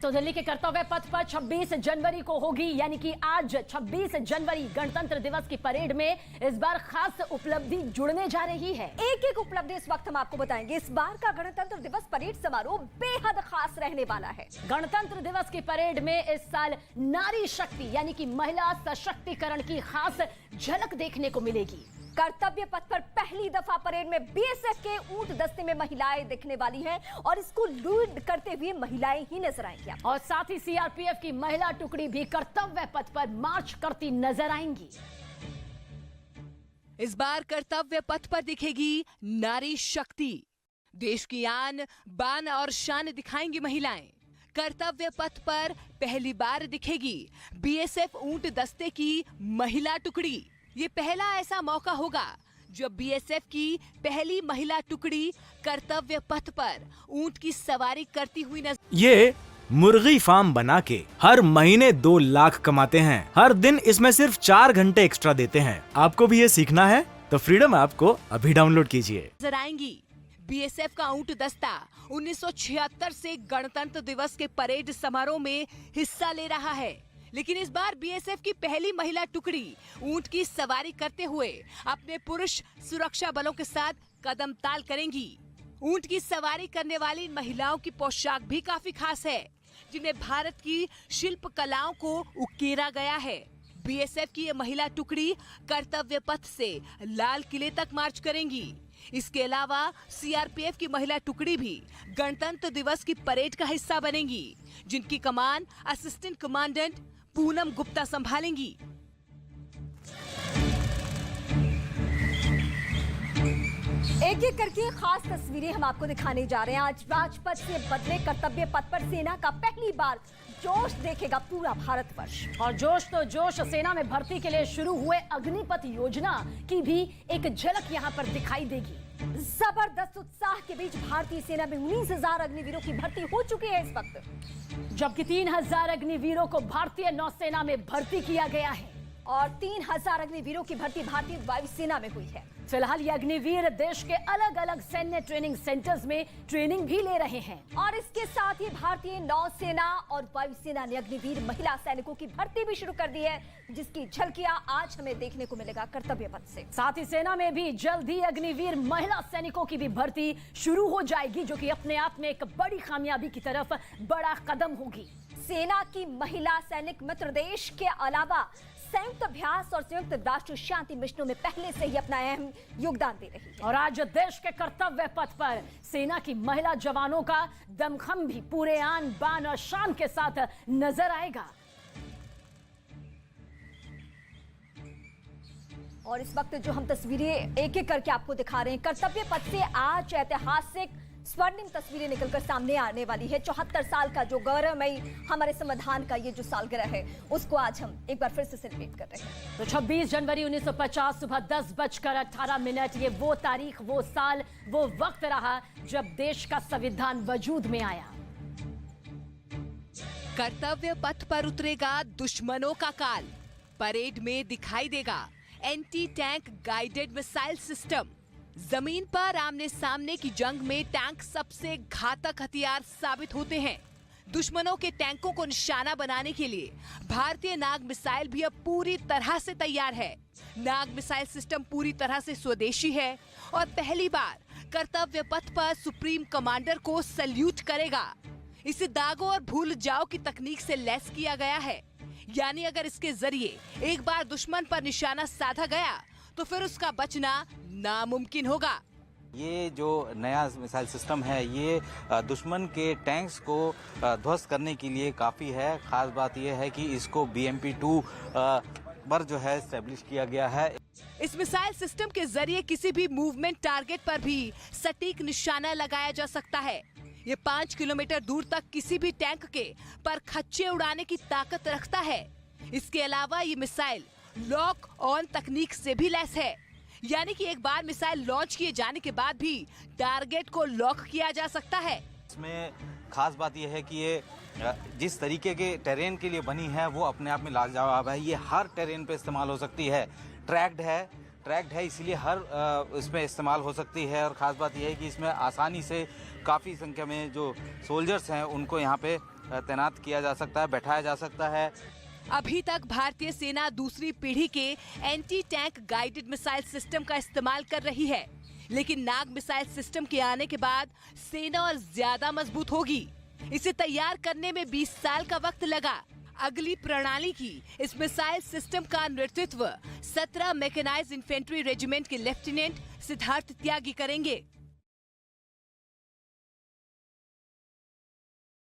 तो दिल्ली के कर्तव्य पथ पर 26 जनवरी को होगी, यानी कि आज 26 जनवरी गणतंत्र दिवस की परेड में इस बार खास उपलब्धि जुड़ने जा रही है। एक एक उपलब्धि इस वक्त हम आपको बताएंगे। इस बार का गणतंत्र दिवस परेड समारोह बेहद खास रहने वाला है। गणतंत्र दिवस की परेड में इस साल नारी शक्ति यानी कि महिला सशक्तिकरण की खास झलक देखने को मिलेगी। कर्तव्य पथ पर पहली दफा परेड में बीएसएफ के ऊंट दस्ते में महिलाएं दिखने वाली हैं और इसको लीड करते हुए महिलाएं ही नजर आएंगी। और साथ ही सीआरपीएफ की महिला टुकड़ी भी कर्तव्य पथ पर मार्च करती नजर आएंगी। इस बार कर्तव्य पथ पर दिखेगी नारी शक्ति। देश की आन, बान और शान दिखाएंगी महिलाएं। कर्तव्य पथ पर पहली बार दिखेगी बीएसएफ ऊंट दस्ते की महिला टुकड़ी। ये पहला ऐसा मौका होगा जब बीएसएफ की पहली महिला टुकड़ी कर्तव्य पथ पर ऊंट की सवारी करती हुई नजर। ये मुर्गी फार्म बना के हर महीने 2 लाख कमाते हैं। हर दिन इसमें सिर्फ 4 घंटे एक्स्ट्रा देते हैं। आपको भी ये सीखना है तो फ्रीडम ऐप को अभी डाउनलोड कीजिए। नजर आएंगी बीएसएफ का ऊंट दस्ता 1976 से गणतंत्र दिवस के परेड समारोह में हिस्सा ले रहा है, लेकिन इस बार बीएसएफ की पहली महिला टुकड़ी ऊंट की सवारी करते हुए अपने पुरुष सुरक्षा बलों के साथ कदम ताल करेंगी। ऊंट की सवारी करने वाली महिलाओं की पोशाक भी काफी खास है, जिनमें भारत की शिल्प कलाओं को उकेरा गया है। बीएसएफ की ये महिला टुकड़ी कर्तव्य पथ से लाल किले तक मार्च करेंगी। इसके अलावा सीआरपीएफ की महिला टुकड़ी भी गणतंत्र दिवस की परेड का हिस्सा बनेंगी, जिनकी कमान असिस्टेंट कमांडेंट पूनम गुप्ता संभालेंगी। एक एक करके खास तस्वीरें हम आपको दिखाने जा रहे हैं। आज राजपथ से बदले कर्तव्य पथ पर सेना का पहली बार जोश देखेगा पूरा भारतवर्ष। और जोश तो जोश, सेना में भर्ती के लिए शुरू हुए अग्निपथ योजना की भी एक झलक यहाँ पर दिखाई देगी। जबरदस्त उत्साह के बीच भारतीय सेना में 19,000 अग्निवीरों की भर्ती हो चुकी है इस वक्त, जबकि 3,000 अग्निवीरों को भारतीय नौसेना में भर्ती किया गया है और 3,000 अग्निवीरों की भर्ती भारतीय वायुसेना में हुई है। फिलहाल ये अग्निवीर देश के अलग अलग सैन्य ट्रेनिंग सेंटर्स में ट्रेनिंग भी ले रहे हैं। और इसके साथ ही भारतीय नौसेना और वायुसेना ने अग्निवीर महिला सैनिकों की भर्ती भी शुरू कर दी है, जिसकी झलकियां आज हमें देखने को मिलेगा कर्तव्य पथ से। साथ ही सेना में भी जल्द ही अग्निवीर महिला सैनिकों की भी भर्ती शुरू हो जाएगी, जो कि अपने आप में एक बड़ी कामयाबी की तरफ बड़ा कदम होगी। सेना की महिला सैनिक मित्र देश के अलावा संयुक्त अभ्यास और संयुक्त राष्ट्र शांति मिशनों में पहले से ही अपना अहम योगदान दे रही है। और आज देश के कर्तव्य पथ पर सेना की महिला जवानों का दमखम भी पूरे आन, बान और शान के साथ नजर आएगा। और इस वक्त जो हम तस्वीरें एक एक करके आपको दिखा रहे हैं, कर्तव्य पथ से आज ऐतिहासिक स्वर्णिम तस्वीरें निकलकर सामने आने वाली है। 74 साल का जो गौरवमयी हमारे संविधान का ये जो सालगिरह है, उसको आज हम एक बार फिर से सेलिब्रेट कर रहे हैं। तो 26 जनवरी 1950 सुबह 10:18 ये वो तारीख, वो साल, वो वक्त रहा जब देश का संविधान वजूद में आया। कर्तव्य पथ पर उतरेगा दुश्मनों का काल। परेड में दिखाई देगा anti tank guided missile system. जमीन पर आमने सामने की जंग में टैंक सबसे घातक हथियार साबित होते हैं। दुश्मनों के टैंकों को निशाना बनाने के लिए भारतीय नाग मिसाइल भी अब पूरी तरह से तैयार है। नाग मिसाइल सिस्टम पूरी तरह से स्वदेशी है और पहली बार कर्तव्य पथ पर सुप्रीम कमांडर को सल्यूट करेगा। इसे दागों और भूल जाओ की तकनीक से लैस किया गया है, यानी अगर इसके जरिए एक बार दुश्मन पर निशाना साधा गया तो फिर उसका बचना नामुमकिन होगा। ये जो नया मिसाइल सिस्टम है, ये दुश्मन के टैंक्स को ध्वस्त करने के लिए काफ़ी है। खास बात यह है कि इसको BMP-2 पर जो है एस्टेब्लिश किया गया है। इस मिसाइल सिस्टम के जरिए किसी भी मूवमेंट टारगेट पर भी सटीक निशाना लगाया जा सकता है। ये 5 किलोमीटर दूर तक किसी भी टैंक के पर खच्चे उड़ाने की ताकत रखता है। इसके अलावा ये मिसाइल लॉक ऑन तकनीक से भी लैस है, यानी कि एक बार मिसाइल लॉन्च किए जाने के बाद भी टारगेट को लॉक किया जा सकता है। इसमें खास बात यह है कि ये जिस तरीके के टेरेन के लिए बनी है वो अपने आप में लाजवाब है। ये हर टेरेन पे इस्तेमाल हो सकती है। ट्रैक्ड है इसीलिए हर इसमें इस्तेमाल हो सकती है। और ख़ास बात यह है कि इसमें आसानी से काफ़ी संख्या में जो सोल्जर्स हैं उनको यहाँ पे तैनात किया जा सकता है, बैठाया जा सकता है। अभी तक भारतीय सेना दूसरी पीढ़ी के anti tank guided missile system का इस्तेमाल कर रही है, लेकिन नाग मिसाइल सिस्टम के आने के बाद सेना और ज्यादा मजबूत होगी। इसे तैयार करने में 20 साल का वक्त लगा। अगली प्रणाली की इस मिसाइल सिस्टम का नेतृत्व 17 मैकेनाइज्ड इन्फेंट्री रेजिमेंट के लेफ्टिनेंट सिद्धार्थ त्यागी करेंगे।